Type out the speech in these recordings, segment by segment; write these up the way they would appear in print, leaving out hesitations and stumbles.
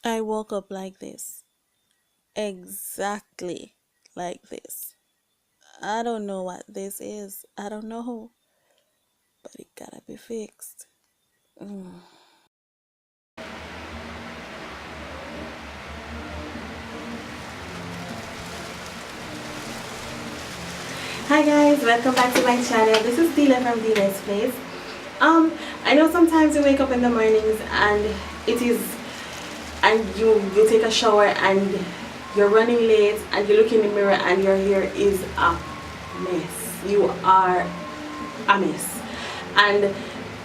I woke up like this, exactly like this. I don't know what this is. I don't know, but it gotta be fixed. Mm. Hi guys, welcome back to my channel. This is Dila from Dila's Place. I know sometimes you wake up in the mornings and it is and you take a shower and you're running late and you look in the mirror and your hair is a mess. You are a mess. And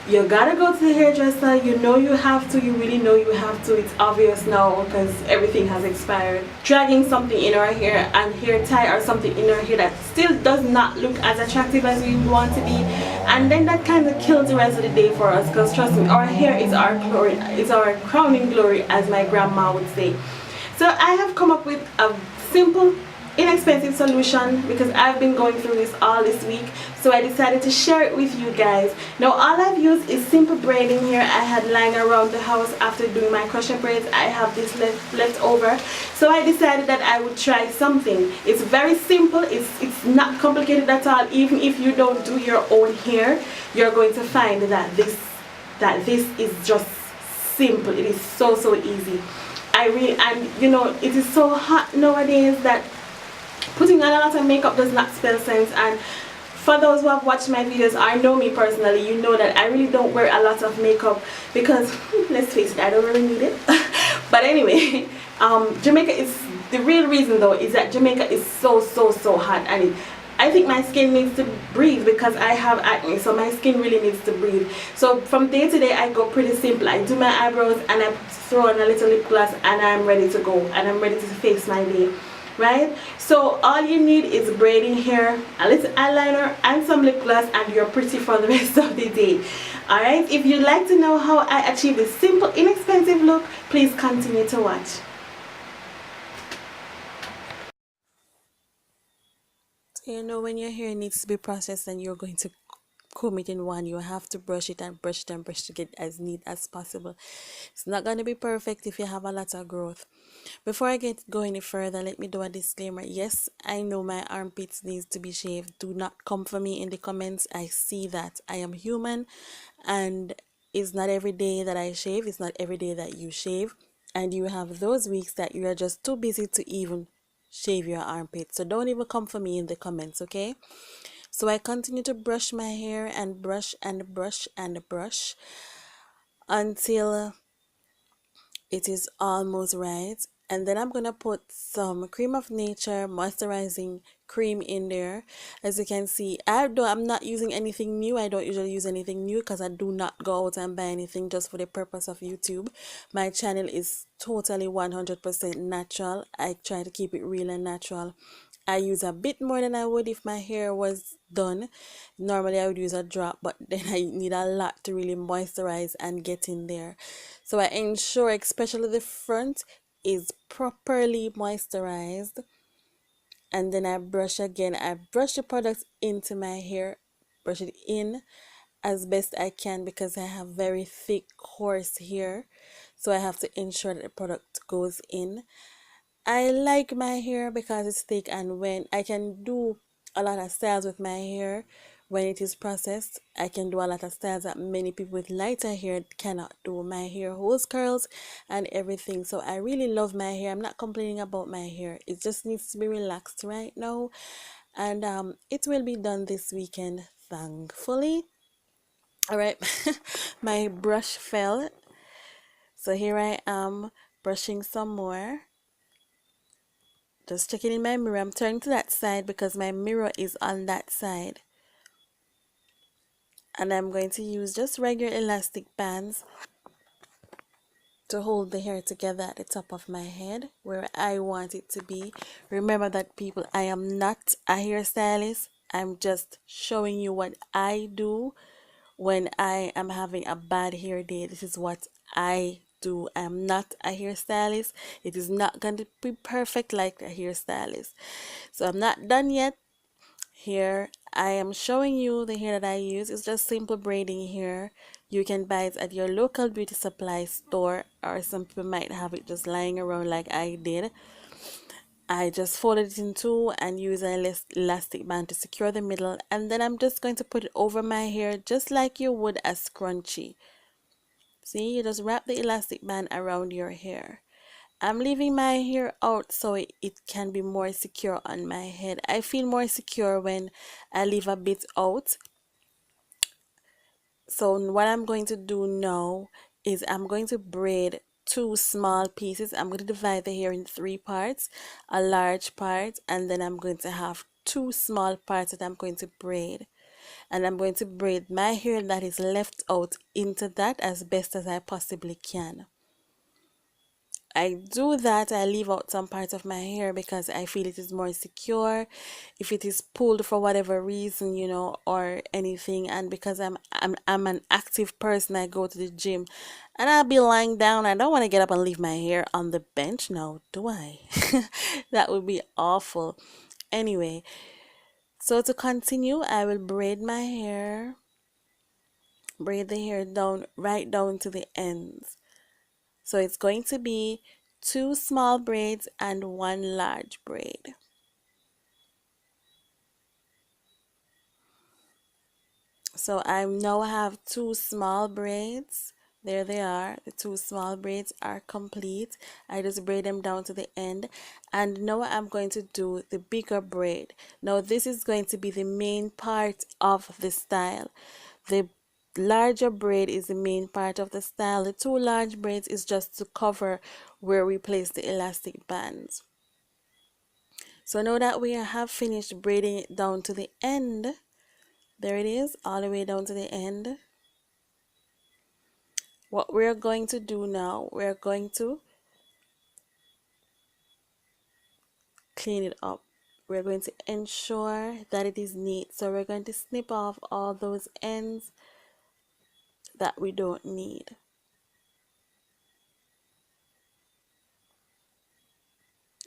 you gotta go to the hairdresser. You know you have to. You really know you have to. It's obvious now because everything has expired. Dragging something in our hair and hair tie or something in our hair that still does not look as attractive as we want to be, and then that kind of kills the rest of the day for us. Because trust me, our hair is our glory. It's our crowning glory, as my grandma would say. So I have come up with a simple, inexpensive solution because I've been going through this all this week. So I decided to share it with you guys. Now all I've used is simple braiding here. I had lying around the house after doing my crochet braids. I have this left over. So I decided that I would try something. It's very simple. It's not complicated at all. Even if you don't do your own hair, you're going to find that this is just simple. It is so easy. And you know, it is so hot nowadays that putting on a lot of makeup does not spell sense. And for those who have watched my videos or know me personally, you know that I really don't wear a lot of makeup because let's face it, I don't really need it. But anyway, Jamaica is the real reason though is that Jamaica is so hot, and I think my skin needs to breathe because I have acne, so my skin really needs to breathe. So from day to day I go pretty simple. I do my eyebrows and I throw on a little lip gloss and I'm ready to go, and I'm ready to face my day, right? So all you need is braiding hair, a little eyeliner and some lip gloss, and you're pretty for the rest of the day. Alright, if you'd like to know how I achieve this simple inexpensive look, please continue to watch. So you know, when your hair needs to be processed and you're going to comb it in one, you have to brush it and brush it and brush to get as neat as possible. It's not going to be perfect if you have a lot of growth. Before I go any further, let me do a disclaimer. Yes, I know my armpits needs to be shaved. Do not come for me in the comments. I see that. I am human, and it's not every day that I shave. It's not every day that you shave. And you have those weeks that you are just too busy to even shave your armpits. So don't even come for me in the comments, okay? So I continue to brush my hair and brush and brush and brush until it is almost right. And then I'm gonna put some cream of nature moisturizing cream in there. As you can see, I'm not using anything new. I don't usually use anything new because I do not go out and buy anything just for the purpose of YouTube. My channel is totally 100% natural. I try to keep it real and natural. I use a bit more than I would if my hair was done. Normally I would use a drop, but then I need a lot to really moisturize and get in there. So I ensure especially the front is properly moisturized, and then I brush again. I brush the products into my hair, brush it in as best I can because I have very thick coarse hair, so I have to ensure that the product goes in. I like my hair because it's thick, and when I can do a lot of styles with my hair when it is processed, I can do a lot of styles that many people with lighter hair cannot do. My hair holds curls and everything, so I really love my hair. I'm not complaining about my hair. It just needs to be relaxed right now, and it will be done this weekend, thankfully. All right, my brush fell, so here I am brushing some more. Just checking in my mirror. I'm turning to that side because my mirror is on that side. And I'm going to use just regular elastic bands to hold the hair together at the top of my head where I want it to be. Remember that, people, I am not a hairstylist. I'm just showing you what I do when I am having a bad hair day. This is what I do. I'm not a hairstylist. It is not going to be perfect like a hairstylist. So I'm not done yet. Here I am showing you the hair that I use. It's just simple braiding here You can buy it at your local beauty supply store, or some people might have it just lying around like I did. I just folded it in two and use an elastic band to secure the middle, and then I'm just going to put it over my hair just like you would a scrunchie. See, you just wrap the elastic band around your hair. I'm leaving my hair out so it can be more secure on my head. I feel more secure when I leave a bit out. So what I'm going to do now is I'm going to braid two small pieces. I'm going to divide the hair in three parts, a large part, and then I'm going to have two small parts that I'm going to braid. And I'm going to braid my hair that is left out into that as best as I possibly can. I do that, I leave out some parts of my hair because I feel it is more secure if it is pulled for whatever reason, or anything. And because I'm an active person, I go to the gym and I'll be lying down. I don't want to get up and leave my hair on the bench now, do I? That would be awful. Anyway, so to continue, I will braid the hair down, right down to the ends. So it's going to be two small braids and one large braid. So I now have two small braids. There they are. The two small braids are complete. I just braid them down to the end. And now I'm going to do the bigger braid. Now this is going to be the main part of the style. The larger braid is the main part of the style. The two large braids is just to cover where we place the elastic bands. So now that we have finished braiding it down to the end, there it is, all the way down to the end. What we're going to do now, we're going to clean it up. We're going to ensure that it is neat. So we're going to snip off all those ends that we don't need.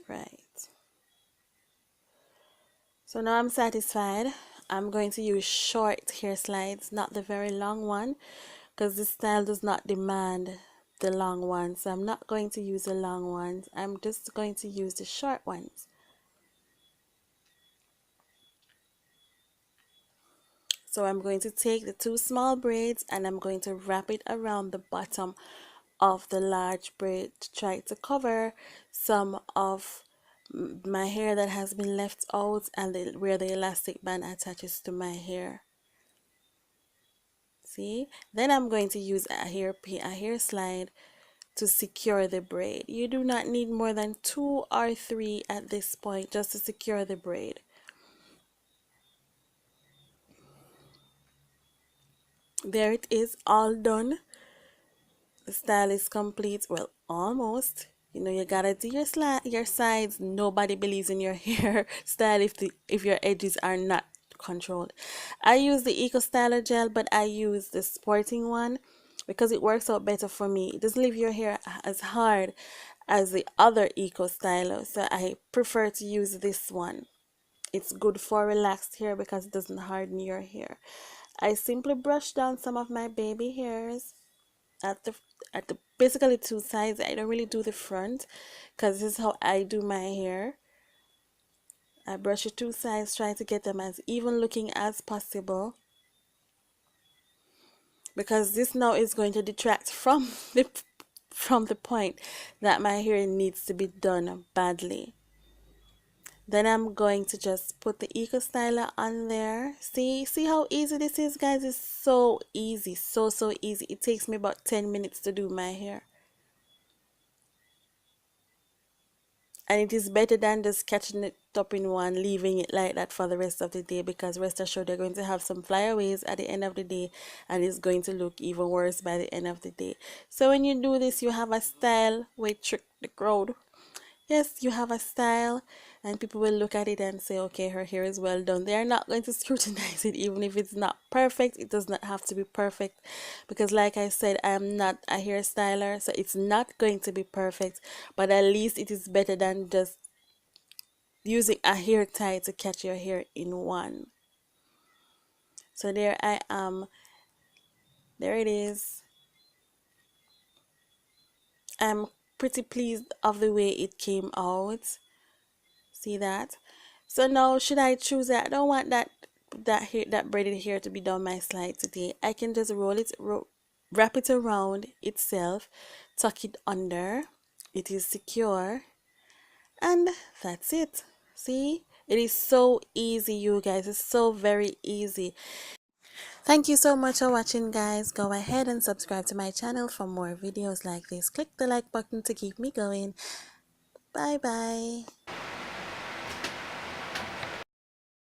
Right. So now I'm satisfied. I'm going to use short hair slides, not the very long one, because this style does not demand the long ones. So I'm not going to use the long ones. I'm just going to use the short ones. So I'm going to take the two small braids and I'm going to wrap it around the bottom of the large braid to try to cover some of my hair that has been left out, and where the elastic band attaches to my hair. See? Then I'm going to use a hair slide to secure the braid. You do not need more than 2 or 3 at this point just to secure the braid. There it is, all done. The style is complete. Well, almost. You gotta do your sides. Nobody believes in your hair style if your edges are not controlled. I use the Eco Styler gel, but I use the sporting one because it works out better for me. It doesn't leave your hair as hard as the other Eco Styler, so I prefer to use this one. It's good for relaxed hair because it doesn't harden your hair. I simply brush down some of my baby hairs at the basically two sides. I don't really do the front because this is how I do my hair. I brush the two sides, try to get them as even looking as possible, because this now is going to detract from the point that my hair needs to be done badly. Then I'm going to just put the Eco Styler on there. See how easy this is, guys? It's so easy, so easy. It takes me about 10 minutes to do my hair. And it is better than just catching it up in one, leaving it like that for the rest of the day, because rest assured you're going to have some flyaways at the end of the day, and it's going to look even worse by the end of the day. So when you do this, you have a style. Wait, trick the crowd. Yes, you have a style, and people will look at it and say, okay, her hair is well done. They are not going to scrutinize it, even if it's not perfect. It does not have to be perfect, because like I said, I am not a hairstyler, so it's not going to be perfect, but at least it is better than just using a hair tie to catch your hair in one. So there I am, There it is. I'm pretty pleased of the way it came out. See that? So now should I choose it? I don't want that braided hair to be down my slide today. I can just wrap it around itself, tuck it under. It is secure, and that's it. See? It is so easy, you guys. It's so very easy. Thank you so much for watching, guys. Go ahead and subscribe to my channel for more videos like this. Click the like button to keep me going. Bye bye.